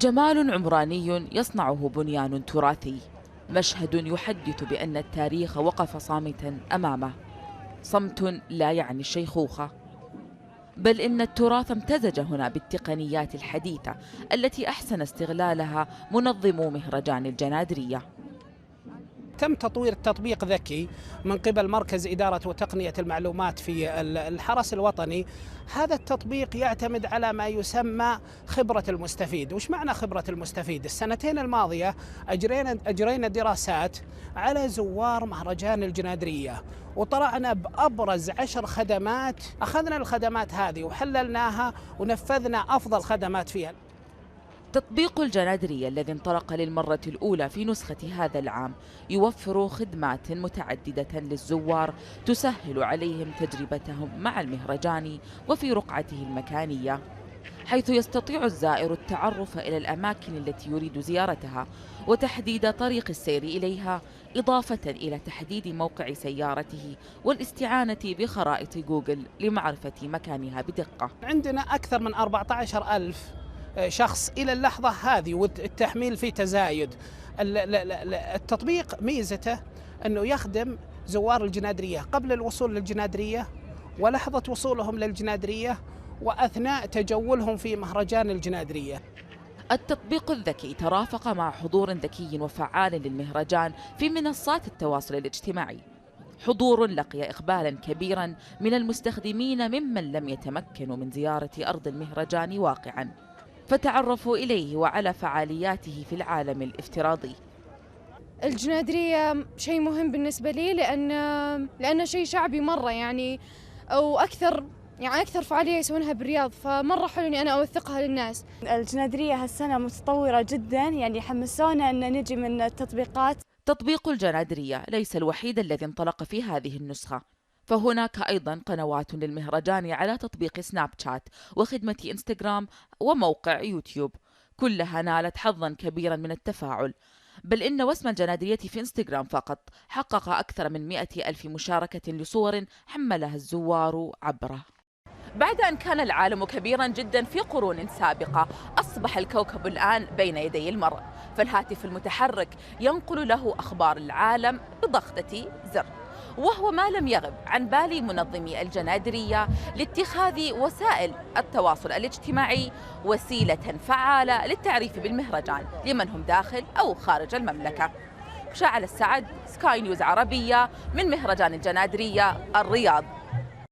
جمال عمراني يصنعه بنيان تراثي، مشهد يحدث بأن التاريخ وقف صامتا أمامه، صمت لا يعني الشيخوخة، بل إن التراث امتزج هنا بالتقنيات الحديثة التي أحسن استغلالها منظمو مهرجان الجنادرية. تم تطوير تطبيق ذكي من قبل مركز إدارة وتقنية المعلومات في الحرس الوطني. هذا التطبيق يعتمد على ما يسمى خبرة المستفيد. وش معنى خبرة المستفيد؟ السنتين الماضية أجرينا دراسات على زوار مهرجان الجنادرية، وطلعنا بأبرز 10 خدمات. أخذنا الخدمات هذه وحللناها ونفذنا أفضل خدمات فيها. تطبيق الجنادرية الذي انطلق للمرة الأولى في نسخة هذا العام يوفر خدمات متعددة للزوار تسهل عليهم تجربتهم مع المهرجان وفي رقعته المكانية، حيث يستطيع الزائر التعرف إلى الأماكن التي يريد زيارتها وتحديد طريق السير إليها، إضافة إلى تحديد موقع سيارته والاستعانة بخرائط جوجل لمعرفة مكانها بدقة. عندنا أكثر من 14,000 شخص إلى اللحظة هذه، والتحميل فيه تزايد. التطبيق ميزته أنه يخدم زوار الجنادرية قبل الوصول للجنادرية ولحظة وصولهم للجنادرية وأثناء تجولهم في مهرجان الجنادرية. التطبيق الذكي ترافق مع حضور ذكي وفعال للمهرجان في منصات التواصل الاجتماعي، حضور لقي إقبالا كبيرا من المستخدمين ممن لم يتمكنوا من زيارة أرض المهرجان واقعا، فتعرفوا إليه وعلى فعالياته في العالم الافتراضي. الجنادرية شيء مهم بالنسبة لي لأنه شيء شعبي مرة يعني، أو أكثر فعالية يسوونها بالرياض، فمرة حلو إني أنا أوثقها للناس. الجنادرية هالسنة متطورة جدا، يعني حمسونا أن نجي من التطبيقات. تطبيق الجنادرية ليس الوحيد الذي انطلق في هذه النسخة، فهناك أيضا قنوات للمهرجان على تطبيق سناب شات وخدمة إنستغرام وموقع يوتيوب، كلها نالت حظا كبيرا من التفاعل، بل إن وسم الجنادرية في إنستغرام فقط حقق أكثر من 100,000 مشاركة لصور حملها الزوار عبره. بعد أن كان العالم كبيرا جدا في قرون سابقة، أصبح الكوكب الآن بين يدي المرء، فالهاتف المتحرك ينقل له أخبار العالم بضغطة زر، وهو ما لم يغب عن بال منظمي الجنادرية لاتخاذ وسائل التواصل الاجتماعي وسيلة فعالة للتعريف بالمهرجان لمن هم داخل أو خارج المملكة. مشاعل السعد، سكاي نيوز عربية، من مهرجان الجنادرية الرياض.